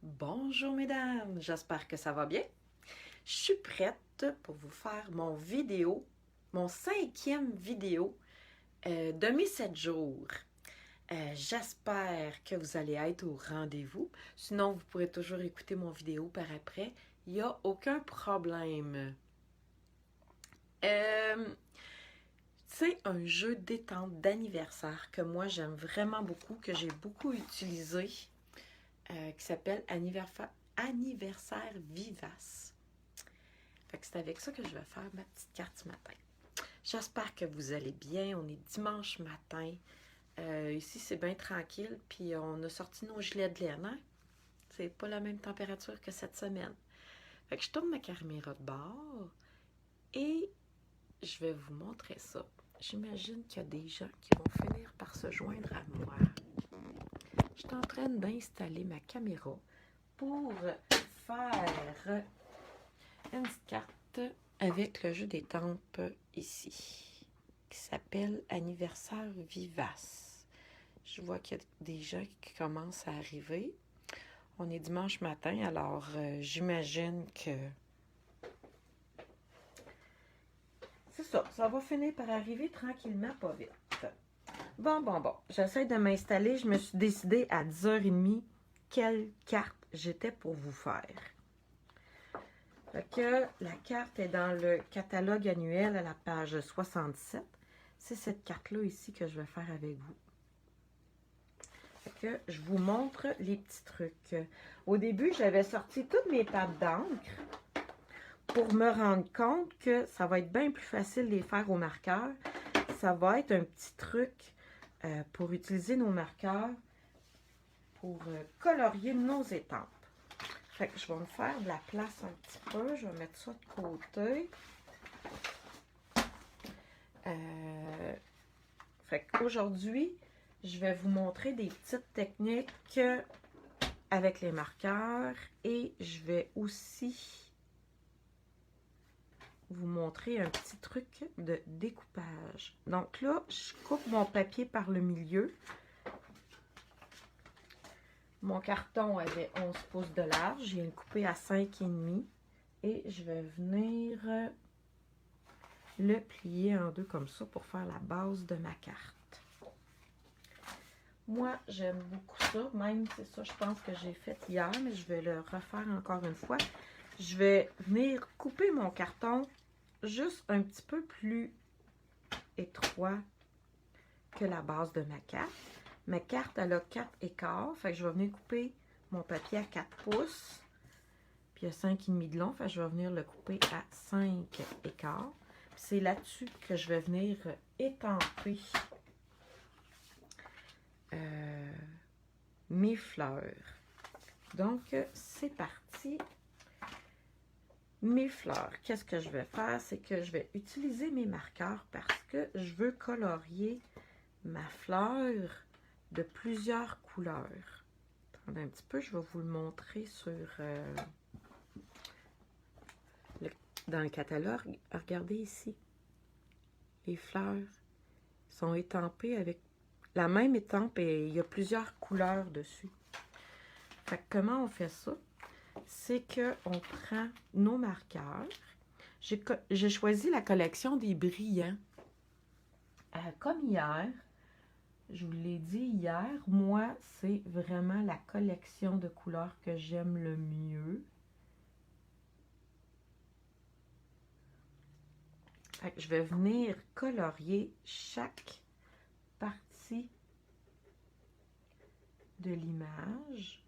Bonjour mesdames, j'espère que ça va bien. Je suis prête pour vous faire mon 5e vidéo de mes 7 jours. J'espère que vous allez être au rendez-vous. Sinon, vous pourrez toujours écouter mon vidéo par après. Il n'y a aucun problème. C'est un jeu détente d'anniversaire que moi j'aime vraiment beaucoup, que j'ai beaucoup utilisé, qui s'appelle Anniversaire Vivace. Fait que c'est avec ça que je vais faire ma petite carte ce matin. J'espère que vous allez bien. On est dimanche matin. Ici, c'est bien tranquille. Puis on a sorti nos gilets de laine. Hein? C'est pas la même température que cette semaine. Fait que je tourne ma caméra de bord et je vais vous montrer ça. J'imagine qu'il y a des gens qui vont finir par se joindre à moi. Je suis en train d'installer ma caméra pour faire une petite carte avec le jeu des tempes ici, qui s'appelle Anniversaire Vivace. Je vois qu'il y a des gens qui commencent à arriver. On est dimanche matin, alors j'imagine que c'est ça, ça va finir par arriver tranquillement, pas vite. Bon, j'essaie de m'installer. Je me suis décidée à 10h30 quelle carte j'étais pour vous faire. Fait que la carte est dans le catalogue annuel à la page 67. C'est cette carte-là ici que je vais faire avec vous. Fait que je vous montre les petits trucs. Au début, j'avais sorti toutes mes pattes d'encre pour me rendre compte que ça va être bien plus facile de les faire au marqueur. Ça va être un petit truc pour utiliser nos marqueurs pour colorier nos étampes. Fait que je vais me faire de la place un petit peu. Je vais mettre ça de côté. Fait qu'aujourd'hui, je vais vous montrer des petites techniques avec les marqueurs et je vais aussi vous montrer un petit truc de découpage. Donc là, je coupe mon papier par le milieu. Mon carton avait 11 pouces de large. Je viens le couper à 5,5 et je vais venir le plier en deux comme ça pour faire la base de ma carte. Moi, j'aime beaucoup ça. Même, c'est ça, je pense que j'ai fait hier, mais je vais le refaire encore une fois. Je vais venir couper mon carton juste un petit peu plus étroit que la base de ma carte. Ma carte, elle a 4 écarts. Fait que je vais venir couper mon papier à 4 pouces. Puis il y a 5,5 de long. Fait que je vais venir le couper à 5 écarts. C'est là-dessus que je vais venir étamper mes fleurs. Donc, c'est parti. Mes fleurs, qu'est-ce que je vais faire? C'est que je vais utiliser mes marqueurs parce que je veux colorier ma fleur de plusieurs couleurs. Attendez un petit peu, je vais vous le montrer dans le catalogue. Regardez ici. Les fleurs sont étampées avec la même étampe et il y a plusieurs couleurs dessus. Fait que comment on fait ça? C'est qu'on prend nos marqueurs. J'ai choisi la collection des brillants. Comme hier, je vous l'ai dit hier, moi, c'est vraiment la collection de couleurs que j'aime le mieux. Fait que je vais venir colorier chaque partie de l'image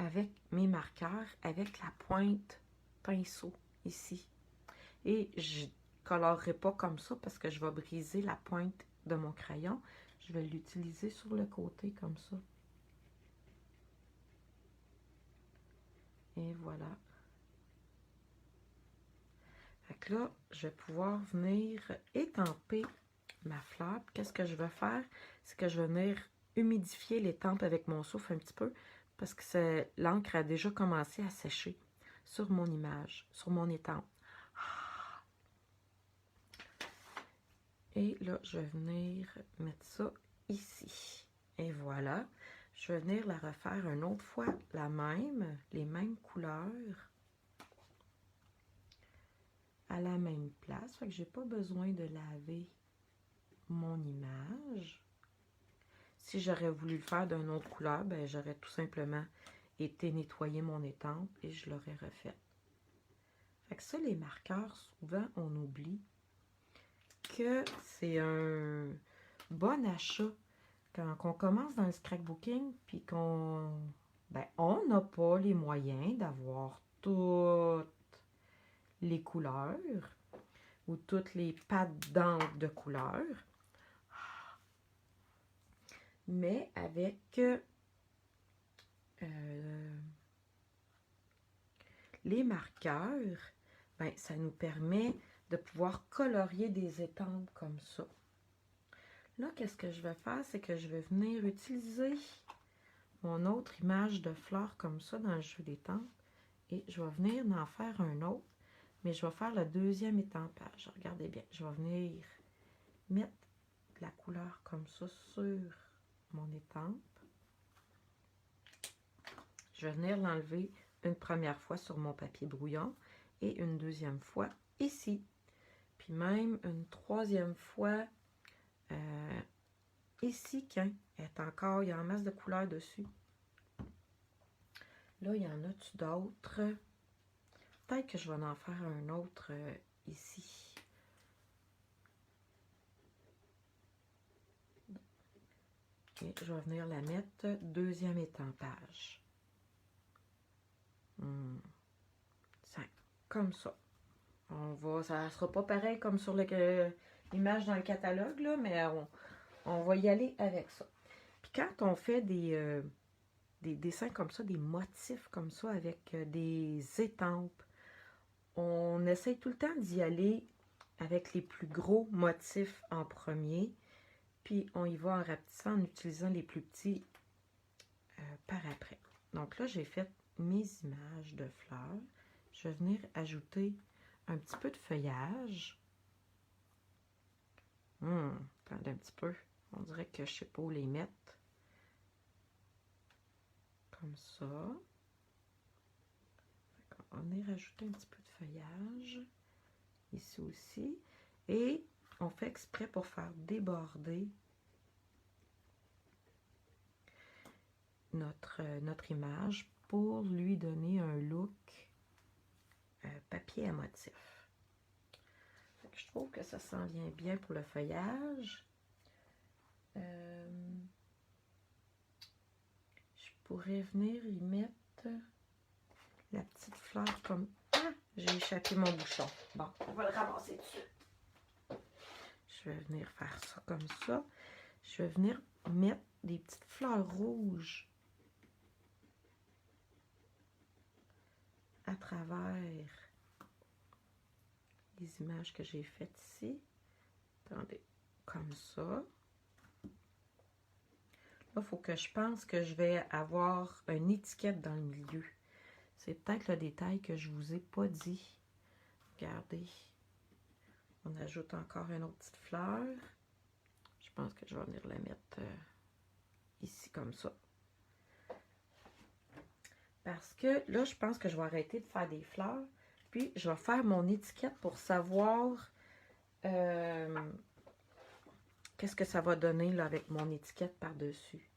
avec mes marqueurs, avec la pointe pinceau ici. Et je ne colorerai pas comme ça parce que je vais briser la pointe de mon crayon. Je vais l'utiliser sur le côté comme ça. Et voilà. Fait que là, je vais pouvoir venir étamper ma fleur. Qu'est-ce que je vais faire? C'est que je vais venir humidifier l'étampe avec mon souffle un petit peu parce que l'encre a déjà commencé à sécher sur mon image, sur mon étampe. Et là, je vais venir mettre ça ici. Et voilà. je vais venir la refaire une autre fois, les mêmes couleurs, à la même place. Fait que j'ai pas besoin de laver mon image. Si j'aurais voulu le faire d'une autre couleur, ben j'aurais tout simplement été nettoyer mon étampe et je l'aurais refait. Fait que ça, les marqueurs, souvent, on oublie que c'est un bon achat quand on commence dans le scrapbooking puis qu'on on n'a pas les moyens d'avoir toutes les couleurs ou toutes les pattes d'encre de couleurs. Mais avec les marqueurs, ça nous permet de pouvoir colorier des étampes comme ça. Là, qu'est-ce que je vais faire? C'est que je vais venir utiliser mon autre image de fleur comme ça dans le jeu d'étampes et je vais venir en faire un autre, mais je vais faire le deuxième étampage. Regardez bien, je vais venir mettre de la couleur comme ça sur mon étampe. Je vais venir l'enlever une première fois sur mon papier brouillon et une deuxième fois ici. Puis même une troisième fois ici, il y a en masse de couleurs dessus. Là, il y en a-tu d'autres? Peut-être que je vais en faire un autre ici. Et je vais venir la mettre deuxième étampage. Comme ça. Ça ne sera pas pareil comme sur l'image dans le catalogue, là, mais on va y aller avec ça. Puis quand on fait des dessins comme ça, des motifs comme ça avec des étampes, on essaye tout le temps d'y aller avec les plus gros motifs en premier, puis on y va en rapetissant en utilisant les plus petits par après. Donc là, j'ai fait mes images de fleurs. Je vais venir ajouter un petit peu de feuillage. Attendez un petit peu. On dirait que je ne sais pas où les mettre. Comme ça. On va venir ajouter un petit peu de feuillage. Ici aussi. Et on fait exprès pour faire déborder notre image pour lui donner un look papier à motif. Je trouve que ça s'en vient bien pour le feuillage. Je pourrais venir y mettre la petite fleur comme... Ah! J'ai échappé mon bouchon. Bon, on va le ramasser dessus. Je vais venir faire ça comme ça. Je vais venir mettre des petites fleurs rouges à travers les images que j'ai faites ici. Attendez, comme ça. Là, il faut que je pense que je vais avoir une étiquette dans le milieu. C'est peut-être le détail que je ne vous ai pas dit. Regardez. On ajoute encore une autre petite fleur. Je pense que je vais venir la mettre ici comme ça. Parce que là, je pense que je vais arrêter de faire des fleurs. Puis, je vais faire mon étiquette pour savoir qu'est-ce que ça va donner là, avec mon étiquette par-dessus.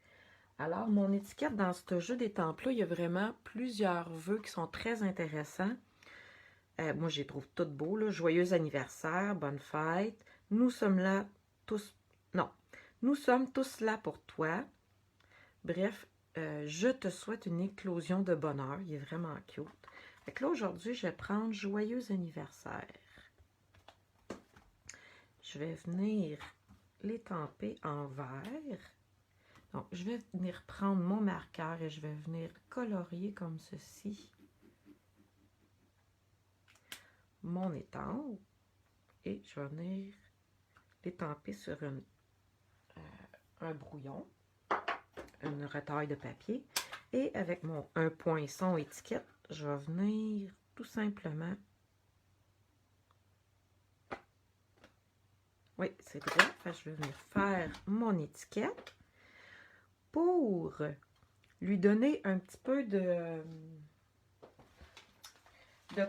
Alors, mon étiquette dans ce jeu d'étampes-là, il y a vraiment plusieurs vœux qui sont très intéressants. Moi, je les trouve toutes beaux. Là. Joyeux anniversaire, bonne fête. Nous sommes là tous... Non, nous sommes tous là pour toi. Bref, je te souhaite une éclosion de bonheur. Il est vraiment cute. Fait que là, aujourd'hui, je vais prendre joyeux anniversaire. Je vais venir l'étamper en vert. Donc, je vais venir prendre mon marqueur et je vais venir colorier comme ceci mon étampe. Et je vais venir l'étamper sur un brouillon, une retaille de papier. Et avec un poinçon étiquette, je vais venir tout simplement... Oui, c'est vrai. Je vais venir faire mon étiquette pour lui donner un petit peu de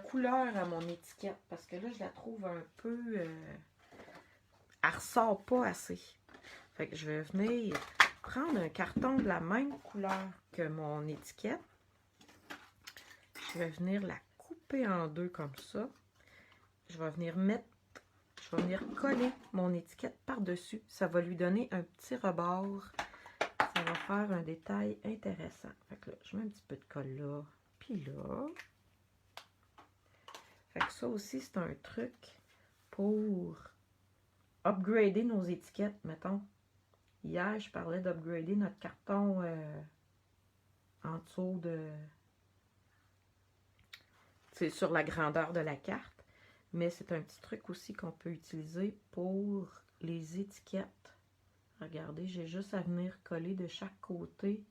couleur à mon étiquette. Parce que là, je la trouve un peu... elle ressort pas assez. Fait que je vais venir prendre un carton de la même couleur que mon étiquette. Je vais venir la couper en deux comme ça. Je vais venir coller mon étiquette par-dessus. Ça va lui donner un petit rebord. Ça va faire un détail intéressant. Fait que là, je mets un petit peu de colle là, puis là. Fait que ça aussi, c'est un truc pour upgrader nos étiquettes, mettons. Hier, je parlais d'upgrader notre carton en dessous de... C'est sur la grandeur de la carte. Mais c'est un petit truc aussi qu'on peut utiliser pour les étiquettes. Regardez, j'ai juste à venir coller de chaque côté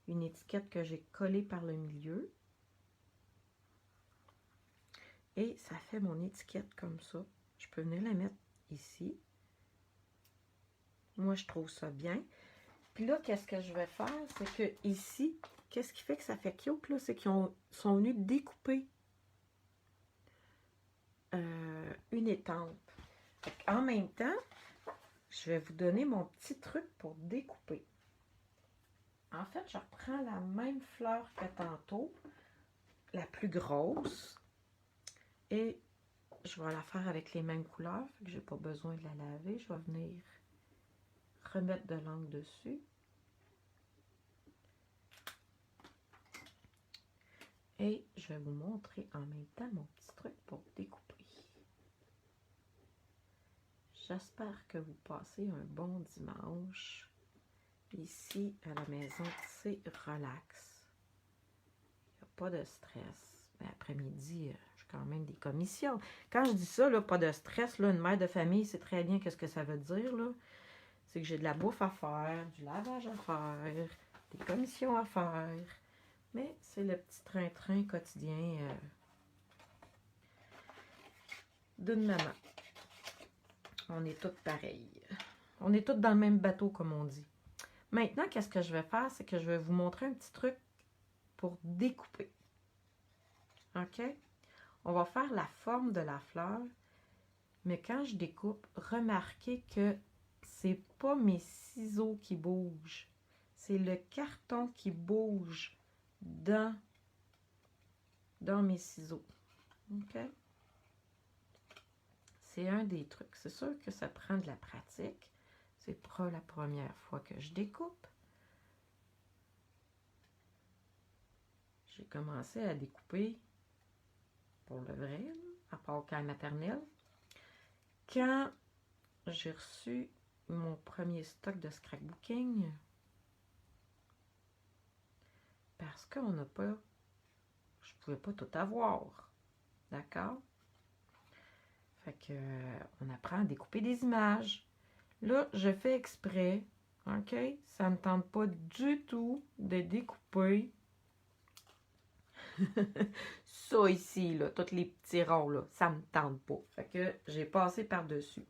une étiquette que j'ai collée par le milieu. Et ça fait mon étiquette comme ça. Je peux venir la mettre ici. Moi, je trouve ça bien. Puis là, qu'est-ce que je vais faire? C'est que ici, qu'est-ce qui fait que ça fait cute, là? C'est qu'ils sont venus découper une étampe. En même temps, je vais vous donner mon petit truc pour découper. En fait, je reprends la même fleur que tantôt, la plus grosse, et je vais la faire avec les mêmes couleurs, fait que je n'ai pas besoin de la laver. Je vais venir remettre de l'encre dessus. Et je vais vous montrer en même temps mon petit truc pour découper. J'espère que vous passez un bon dimanche. Ici, à la maison, c'est relax. Il n'y a pas de stress. Ben, après-midi, j'ai quand même des commissions. Quand je dis ça, là, pas de stress, là, une mère de famille, c'est très bien qu'est-ce que ça veut dire, là. C'est que j'ai de la bouffe à faire, du lavage à faire, des commissions à faire. Mais c'est le petit train-train quotidien d'une maman. On est toutes pareilles. On est toutes dans le même bateau, comme on dit. Maintenant, qu'est-ce que je vais faire? C'est que je vais vous montrer un petit truc pour découper. OK? On va faire la forme de la fleur. Mais quand je découpe, remarquez que c'est pas mes ciseaux qui bougent. C'est le carton qui bouge dans mes ciseaux. OK? C'est un des trucs. C'est sûr que ça prend de la pratique. C'est pas la première fois que je découpe. J'ai commencé à découper pour le vrai, à part qu'à la maternelle. Quand j'ai reçu mon premier stock de scrapbooking, parce qu'on n'a pas, je pouvais pas tout avoir. D'accord? Fait que, on apprend à découper des images. Là, je fais exprès, OK? Ça ne me tente pas du tout de découper ça ici, là, tous les petits ronds, là, ça me tente pas. Fait que j'ai passé par-dessus.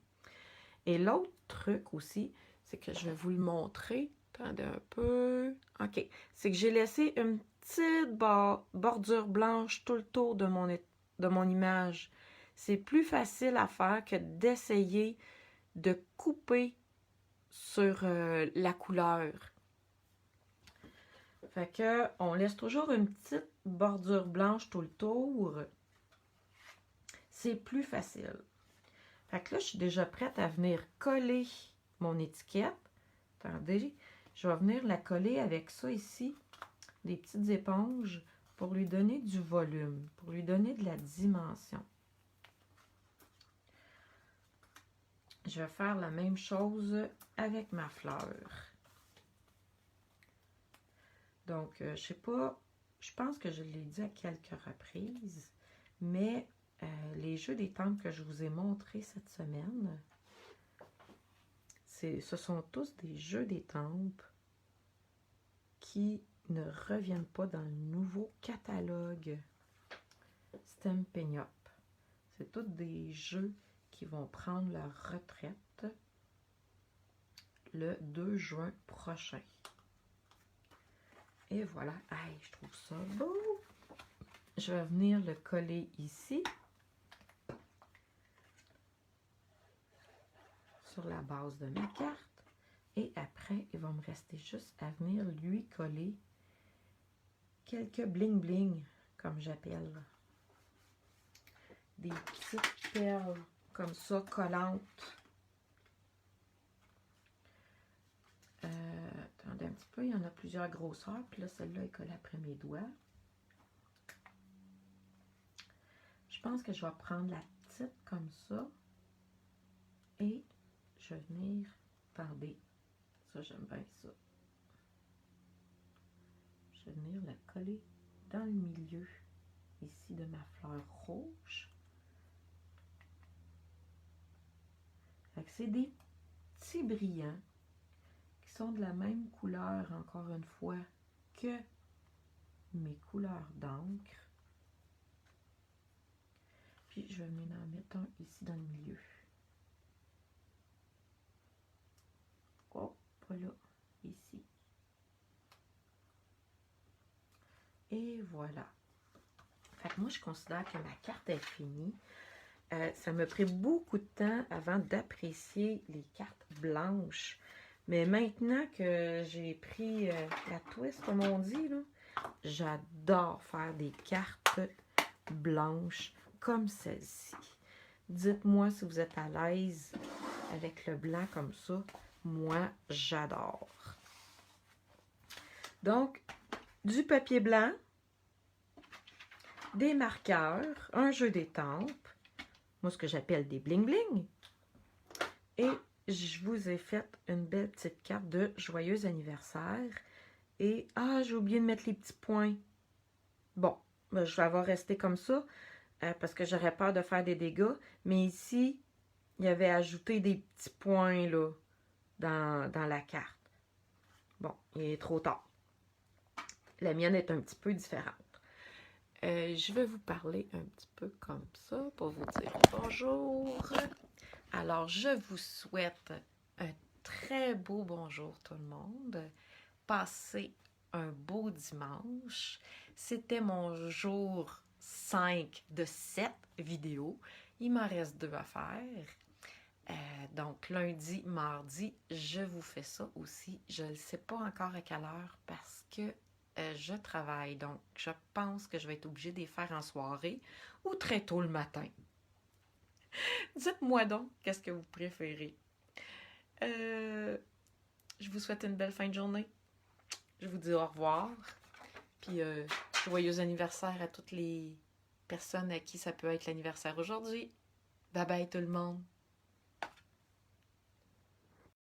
Et l'autre truc aussi, c'est que je vais vous le montrer. Attendez un peu. OK. C'est que j'ai laissé une petite bordure blanche tout le tour de mon image. C'est plus facile à faire que d'essayer de couper sur la couleur. Fait que on laisse toujours une petite bordure blanche tout le tour. C'est plus facile. Fait que là, je suis déjà prête à venir coller mon étiquette. Attendez, je vais venir la coller avec ça ici, des petites éponges, pour lui donner du volume, pour lui donner de la dimension. Je vais faire la même chose avec ma fleur. Donc, je sais pas, je pense que je l'ai dit à quelques reprises, mais les jeux d'étampes que je vous ai montrés cette semaine, ce sont tous des jeux d'étampes qui ne reviennent pas dans le nouveau catalogue Stampin' Up. C'est tous des jeux qui vont prendre leur retraite le 2 juin prochain. Et voilà. Hey, je trouve ça beau. Je vais venir le coller ici. Sur la base de ma carte. Et après, il va me rester juste à venir lui coller quelques bling-bling, comme j'appelle. Des petites perles comme ça, collantes. Attendez un petit peu, il y en a plusieurs grosseurs. Puis là, celle-là est collée après mes doigts. Je pense que je vais prendre la petite comme ça. Et je vais venir tarder. Ça, j'aime bien ça. Je vais venir la coller dans le milieu ici de ma fleur rouge. Fait que c'est des petits brillants qui sont de la même couleur, encore une fois, que mes couleurs d'encre. Puis je vais venir en mettre un ici dans le milieu. Oh, pas là, ici. Et voilà. Fait que moi, je considère que ma carte est finie. Ça m'a pris beaucoup de temps avant d'apprécier les cartes blanches. Mais maintenant que j'ai pris la twist, comme on dit, j'adore faire des cartes blanches comme celle-ci. Dites-moi si vous êtes à l'aise avec le blanc comme ça. Moi, j'adore. Donc, du papier blanc, des marqueurs, un jeu d'étampes, moi ce que j'appelle des bling-bling, et je vous ai fait une belle petite carte de joyeux anniversaire. Et, j'ai oublié de mettre les petits points. Bon, ben, je vais avoir resté comme ça, parce que j'aurais peur de faire des dégâts. Mais ici, il y avait ajouté des petits points, là, dans la carte. Bon, il est trop tard. La mienne est un petit peu différente. Je vais vous parler un petit peu comme ça pour vous dire bonjour. Alors, je vous souhaite un très beau bonjour tout le monde. Passez un beau dimanche. C'était mon jour 5 de 7 vidéos. Il m'en reste 2 à faire. Donc, lundi, mardi, je vous fais ça aussi. Je ne sais pas encore à quelle heure parce que je travaille. Donc, je pense que je vais être obligée de les faire en soirée ou très tôt le matin. Dites-moi donc, qu'est-ce que vous préférez? Je vous souhaite une belle fin de journée. Je vous dis au revoir. Puis, joyeux anniversaire à toutes les personnes à qui ça peut être l'anniversaire aujourd'hui. Bye bye tout le monde.